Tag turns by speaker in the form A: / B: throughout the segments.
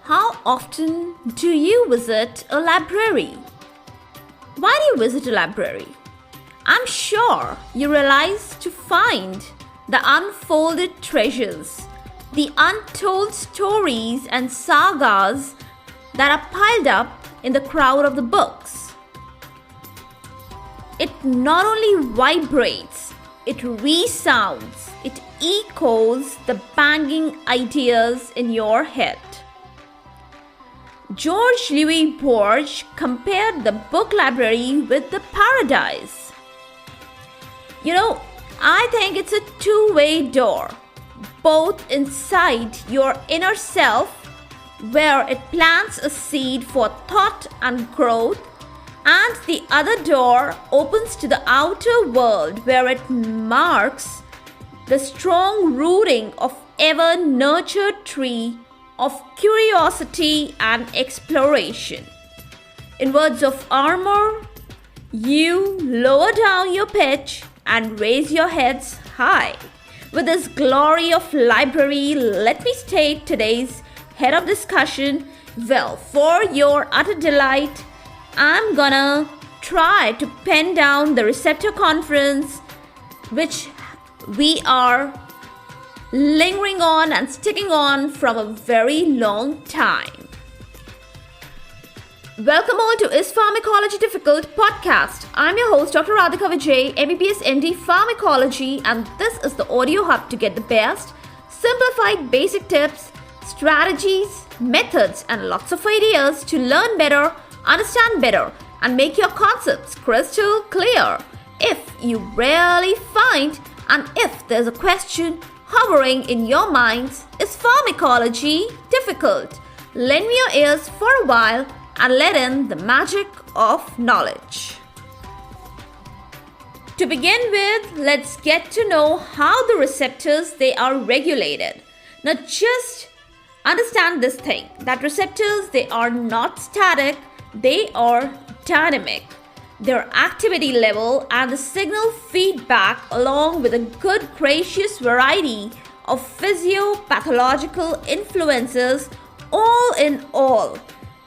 A: How often do you visit a library? Why do you visit a library? I'm sure you realize to find the unfolded treasures, the untold stories and sagas that are piled up in the crowd of the books. It not only vibrates, it resounds, it echoes the banging ideas in your head. George Louis Borges compared the book library with the paradise. I think it's a two-way door, both inside your inner self, where it plants a seed for thought and growth, and the other door opens to the outer world, where it marks the strong rooting of ever-nurtured tree of curiosity and exploration. In words of armor, you lower down your pitch and raise your heads high. With this glory of library, let me state today's head of discussion. Well, for your utter delight, I'm gonna try to pen down the Receptor conference, which we are lingering on and sticking on from a very long time. Welcome on to IS Pharmacology Difficult Podcast. I'm your host, Dr. Radhika Vijay, MBBS MD Pharmacology, and this is the audio hub to get the best, simplified basic tips, strategies, methods, and lots of ideas to learn better, understand better, and make your concepts crystal clear. If you really find, and if there's a question hovering in your minds, is pharmacology difficult? Lend me your ears for a while and let in the magic of knowledge. To begin with, let's get to know how the receptors they are regulated. Now just understand this thing, that receptors they are not static, they are dynamic. Their activity level and the signal feedback, along with a good gracious variety of physiopathological influences, all in all,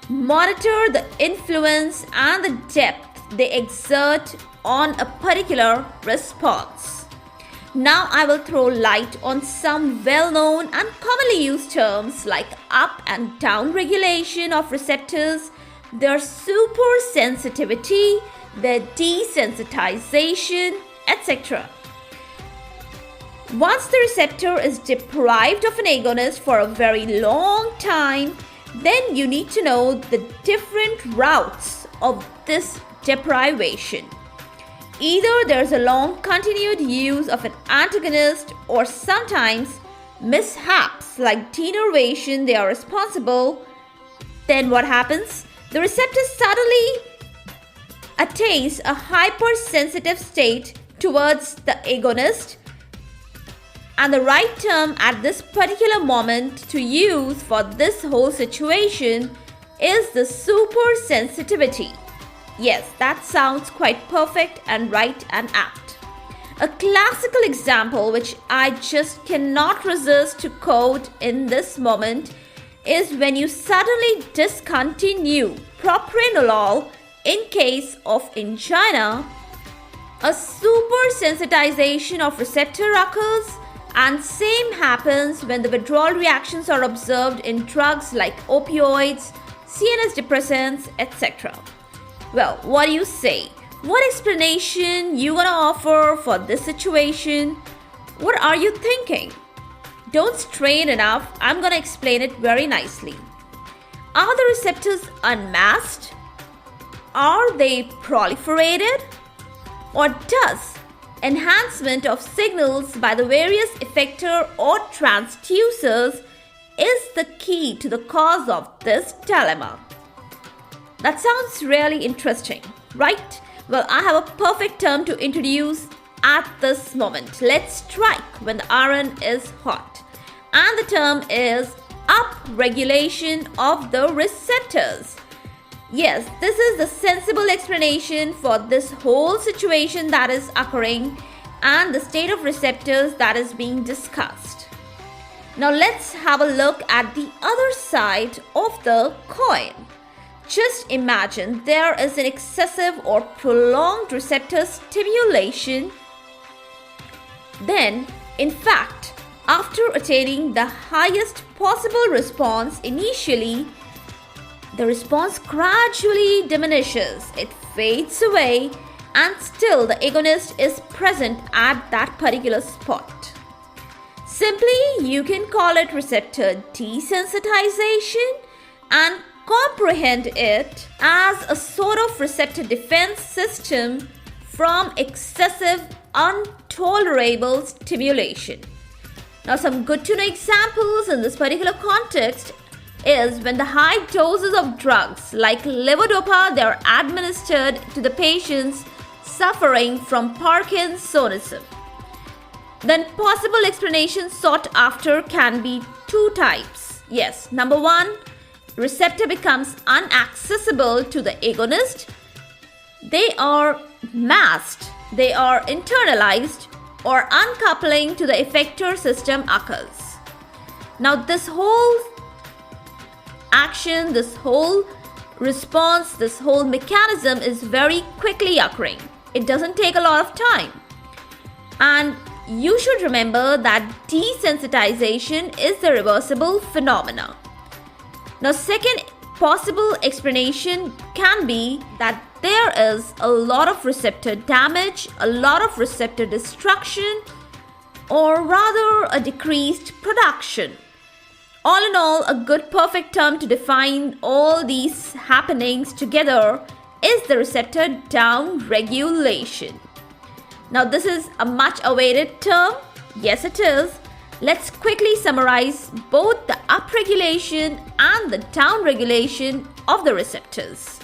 A: monitor the influence and the depth they exert on a particular response. Now I will throw light on some well-known and commonly used terms like up and down regulation of receptors, their supersensitivity, their desensitization, etc. Once the receptor is deprived of an agonist for a very long time, then you need to know the different routes of this deprivation. Either there's a long continued use of an antagonist, or sometimes mishaps like denervation they are responsible. Then what happens? The receptor suddenly attains a hypersensitive state towards the agonist, and the right term at this particular moment to use for this whole situation is the supersensitivity. Yes, that sounds quite perfect and right and apt. A classical example which I just cannot resist to quote in this moment is when you suddenly discontinue propranolol in case of angina. A supersensitization of receptor occurs, and same happens when the withdrawal reactions are observed in drugs like opioids, CNS depressants, etc. Well, what do you say? What explanation you gonna offer for this situation? What are you thinking? Don't strain enough, I'm gonna explain it very nicely. Are the receptors unmasked? Are they proliferated? Or does enhancement of signals by the various effector or transducers is the key to the cause of this dilemma? That sounds really interesting, right? Well, I have a perfect term to introduce at this moment. Let's strike when the iron is hot. And the term is upregulation of the receptors. Yes, this is the sensible explanation for this whole situation that is occurring and the state of receptors that is being discussed. Now let's have a look at the other side of the coin. Just imagine there is an excessive or prolonged receptor stimulation. Then, in fact, after attaining the highest possible response initially, the response gradually diminishes, it fades away, and still the agonist is present at that particular spot. Simply, you can call it receptor desensitization and comprehend it as a sort of receptor defense system from excessive, intolerable stimulation. Now, some good to know examples in this particular context is when the high doses of drugs like levodopa they are administered to the patients suffering from Parkinsonism. Then possible explanations sought after can be two types. Yes, number one, receptor becomes inaccessible to the agonist. They are masked, they are internalized, or uncoupling to the effector system occurs. Now this whole action, this whole response, this whole mechanism is very quickly occurring. It doesn't take a lot of time. And you should remember that desensitization is the reversible phenomena. Now, second possible explanation can be that there is a lot of receptor damage, a lot of receptor destruction, or rather a decreased production. All in all, a good perfect term to define all these happenings together is the receptor downregulation. Now, this is a much awaited term. Yes, it is. Let's quickly summarize both the upregulation and the downregulation of the receptors.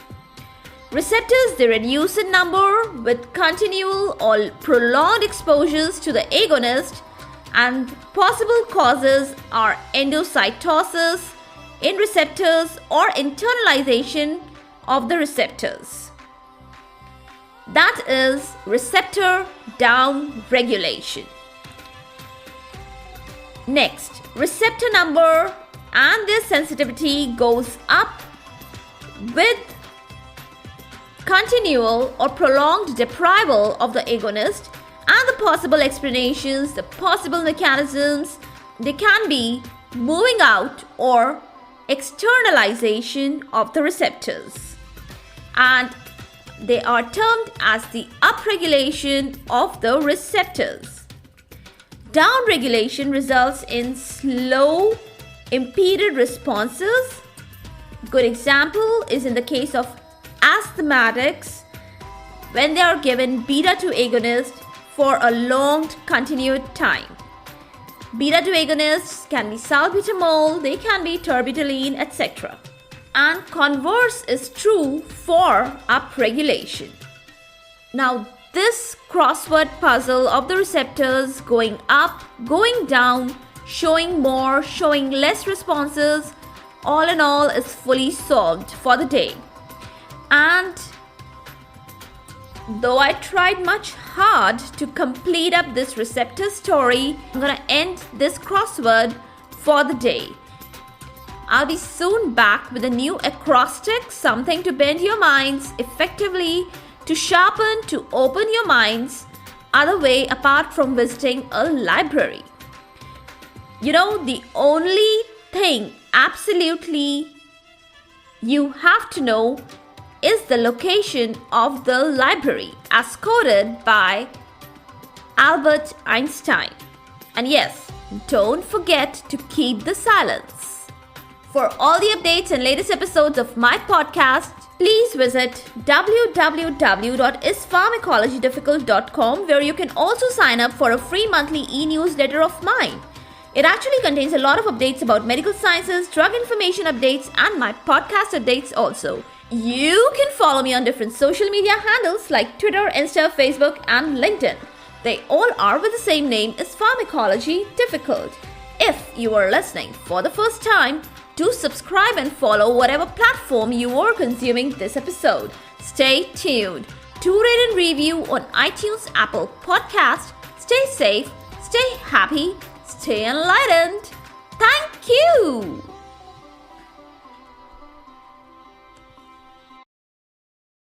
A: Receptors, they reduce in number with continual or prolonged exposures to the agonist, and possible causes are endocytosis in receptors or internalization of the receptors. That is receptor downregulation. Next, receptor number and their sensitivity goes up with continual or prolonged deprival of the agonist, and the possible explanations, the possible mechanisms, they can be moving out or externalization of the receptors, and they are termed as the upregulation of the receptors. Downregulation results in slow, impeded responses. Good example is in the case of asthmatics when they are given beta-2 agonist for a long continued time. Beta-2 agonists can be salbutamol, they can be terbutaline, etc. And converse is true for upregulation. Now, this crossword puzzle of the receptors going up, going down, showing more, showing less responses, all in all is fully solved for the day. And though I tried much hard to complete up this receptor story, I'm gonna end this crossword for the day. I'll be soon back with a new acrostic, something to bend your minds effectively, to sharpen, to open your minds, other way apart from visiting a library. You know, the only thing absolutely you have to know is the location of the library as quoted by Albert Einstein. And yes, don't forget to keep the silence. For all the updates and latest episodes of my podcast, please visit www.ispharmacologydifficult.com, where you can also sign up for a free monthly e-newsletter of mine. It actually contains a lot of updates about medical sciences, drug information updates, and my podcast updates also. You can follow me on different social media handles like Twitter, Insta, Facebook, and LinkedIn. They all are with the same name as Pharmacology Difficult. If you are listening for the first time, do subscribe and follow whatever platform you are consuming this episode. Stay tuned. Do rate and review on iTunes, Apple Podcast. Stay safe, stay happy, stay enlightened. Thank you.